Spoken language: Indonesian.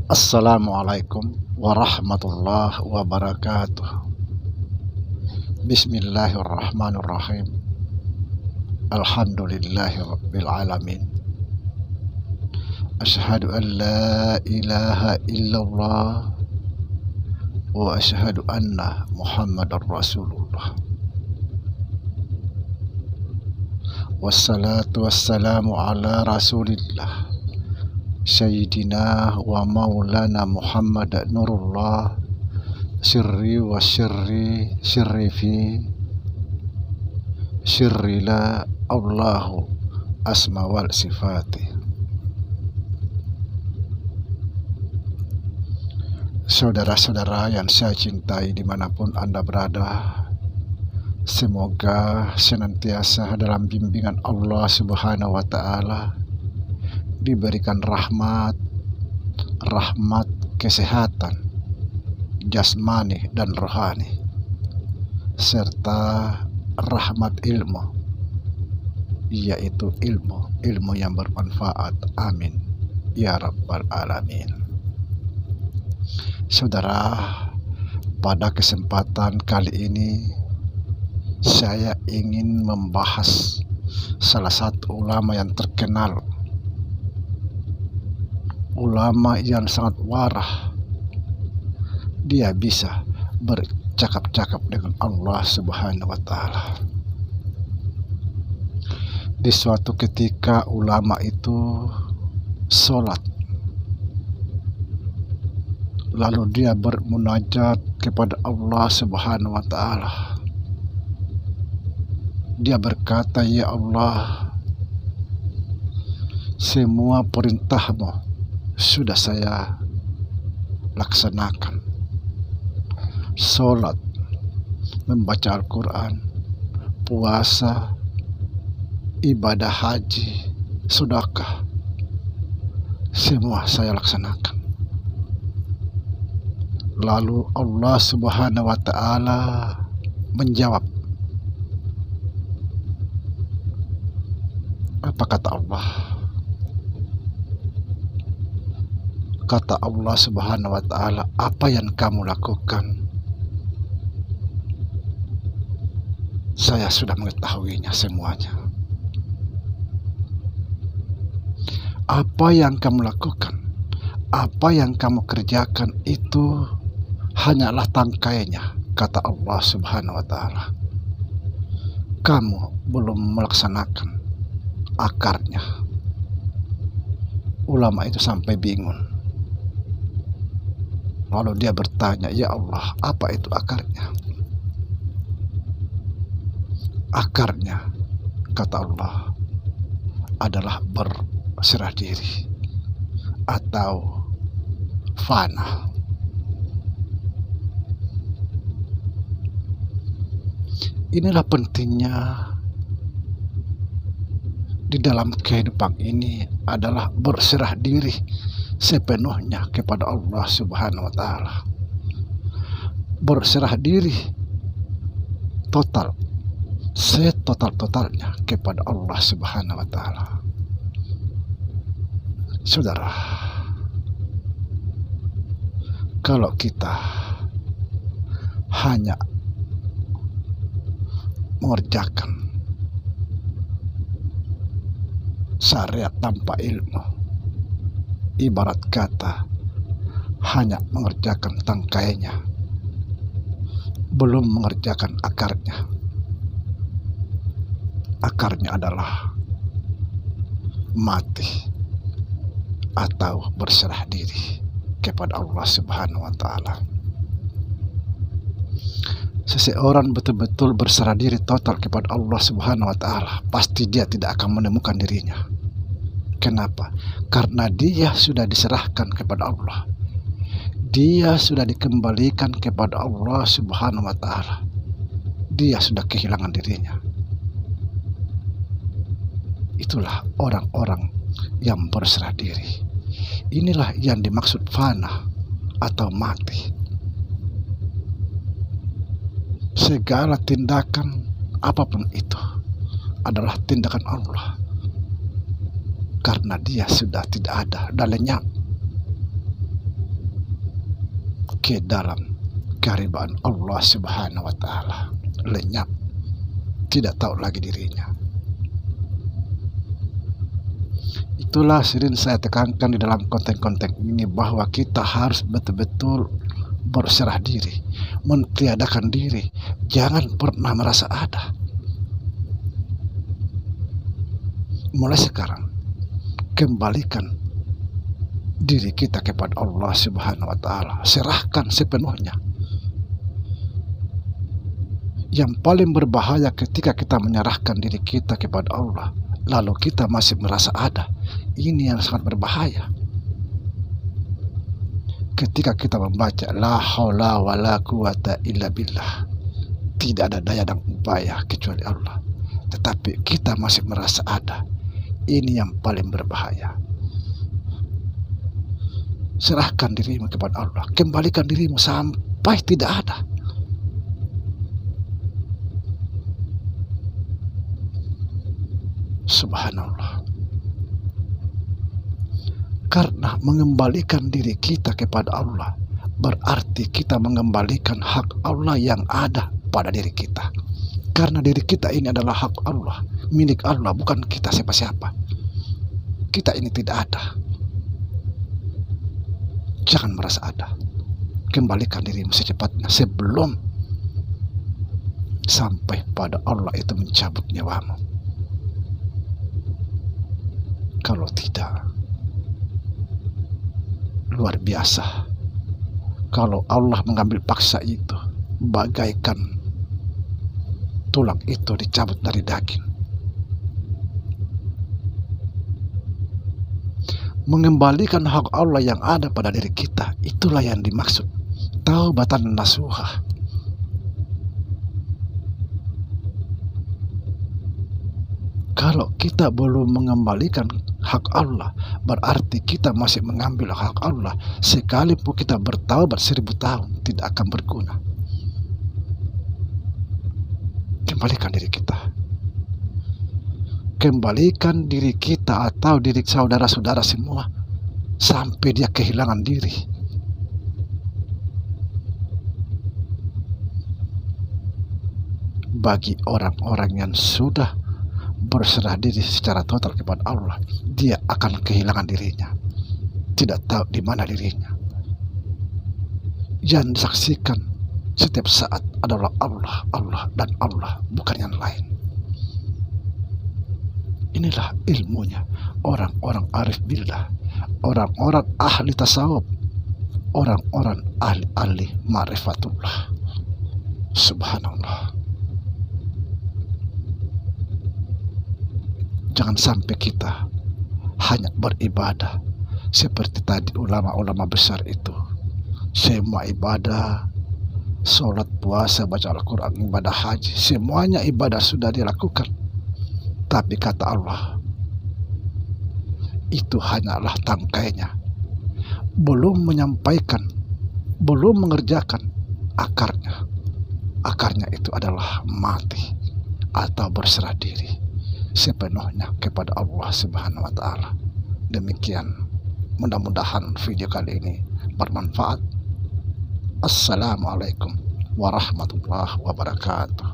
Assalamualaikum warahmatullahi wabarakatuh. Bismillahirrahmanirrahim. Alhamdulillahi rabbil alamin. Asyhadu an la ilaha illallah wa asyhadu anna Muhammadar Rasulullah. Wassalatu wassalamu ala Rasulillah Sayyidina wa maulana Muhammad Nurullah sirri wa sirri fi sirri la Allahu asma wal sifati. Saudara-saudara yang saya cintai dimanapun Anda berada, semoga senantiasa dalam bimbingan Allah Subhanahu wa Ta'ala, diberikan rahmat kesehatan jasmani dan rohani, serta rahmat ilmu, yaitu ilmu yang bermanfaat. Amin ya rabbal alamin. Saudara, pada kesempatan kali ini saya ingin membahas salah satu ulama yang terkenal, ulama yang sangat warah. Dia bisa bercakap-cakap dengan Allah Subhanahu wa Ta'ala. Di suatu ketika ulama itu sholat, lalu dia bermunajat kepada Allah Subhanahu wa Ta'ala. Dia berkata, "Ya Allah, semua perintah-Mu sudah saya laksanakan. Sholat, membaca Al-Quran, puasa, ibadah haji, sedekah, semua saya laksanakan." Lalu Allah Subhanahu wa Ta'ala menjawab. Apa kata Allah? Kata Allah Subhanahu wa Ta'ala, "Apa yang kamu lakukan, saya sudah mengetahuinya semuanya. Apa yang kamu lakukan, apa yang kamu kerjakan itu hanyalah tangkainya," kata Allah Subhanahu wa Ta'ala. "Kamu belum melaksanakan akarnya." Ulama itu sampai bingung. Lalu dia bertanya, "Ya Allah, apa itu akarnya?" Akarnya, kata Allah, adalah berserah diri atau fana. Inilah pentingnya di dalam kehidupan ini, adalah berserah diri sepenuhnya kepada Allah Subhanahu wa Ta'ala. Berserah diri total, setotal-totalnya kepada Allah Subhanahu wa Ta'ala. Saudara, kalau kita hanya mengerjakan syariat tanpa ilmu, ibarat kata hanya mengerjakan tangkainya, belum mengerjakan akarnya. Akarnya adalah mati atau berserah diri kepada Allah Subhanahu wa Ta'ala. Seseorang betul-betul berserah diri total kepada Allah Subhanahu wa Ta'ala, pasti dia tidak akan menemukan dirinya. Kenapa? Karena dia sudah diserahkan kepada Allah. Dia sudah dikembalikan kepada Allah Subhanahu wa Ta'ala. Dia sudah kehilangan dirinya. Itulah orang-orang yang berserah diri. Inilah yang dimaksud fana atau mati. Segala tindakan apapun itu adalah tindakan Allah. karena dia sudah tidak ada dan lenyap ke dalam keharibaan Allah Subhanahu wa Ta'ala. Lenyap, tidak tahu lagi dirinya. Itulah sering saya tekankan di dalam konten-konten ini, bahwa kita harus betul-betul berserah diri, mentiadakan diri, jangan pernah merasa ada. Mulai sekarang, kembalikan diri kita kepada Allah Subhanahu wa Ta'ala, serahkan sepenuhnya. Yang paling berbahaya ketika kita menyerahkan diri kita kepada Allah, lalu kita masih merasa ada. Ini yang sangat berbahaya. Ketika kita membaca la haula wala quwata illa billah, tidak ada daya dan upaya kecuali Allah, tetapi kita masih merasa ada. Ini yang paling berbahaya. Serahkan dirimu kepada Allah, kembalikan dirimu sampai tidak ada. Subhanallah. Karena mengembalikan diri kita kepada Allah berarti kita mengembalikan hak Allah yang ada pada diri kita. Karena diri kita ini adalah hak Allah, milik Allah, bukan kita siapa-siapa. Kita ini tidak ada. Jangan merasa ada. Kembalikan dirimu secepatnya sebelum sampai pada Allah itu mencabut nyawamu. Kalau tidak, luar biasa. Kalau Allah mengambil paksa itu, bagaikan tulang itu dicabut dari daging. Mengembalikan hak Allah yang ada pada diri kita, itulah yang dimaksud taubatan nasuha. Kalau kita belum mengembalikan hak Allah, berarti kita masih mengambil hak Allah. Sekalipun kita bertaubat 1000 tahun, tidak akan berguna. Kembalikan diri kita. Kembalikan diri kita atau diri saudara-saudara semua sampai dia kehilangan diri. Bagi orang-orang yang sudah berserah diri secara total kepada Allah, dia akan kehilangan dirinya, tidak tahu di mana dirinya. Yang disaksikan setiap saat adalah Allah, Allah dan Allah, bukan yang lain. Inilah ilmunya orang-orang arif billah, orang-orang ahli tasawuf, orang-orang ahli ma'rifatullah. Subhanallah. Jangan sampai kita hanya beribadah seperti tadi ulama-ulama besar itu. Semua ibadah, sholat, puasa, baca Al-Quran, ibadah haji, semuanya ibadah sudah dilakukan. Tapi kata Allah, itu hanyalah tangkainya. Belum menyampaikan, belum mengerjakan akarnya. Akarnya itu adalah mati atau berserah diri sepenuhnya kepada Allah Subhanahu wa Ta'ala. Demikian, mudah-mudahan video kali ini bermanfaat. Assalamualaikum warahmatullahi wabarakatuh.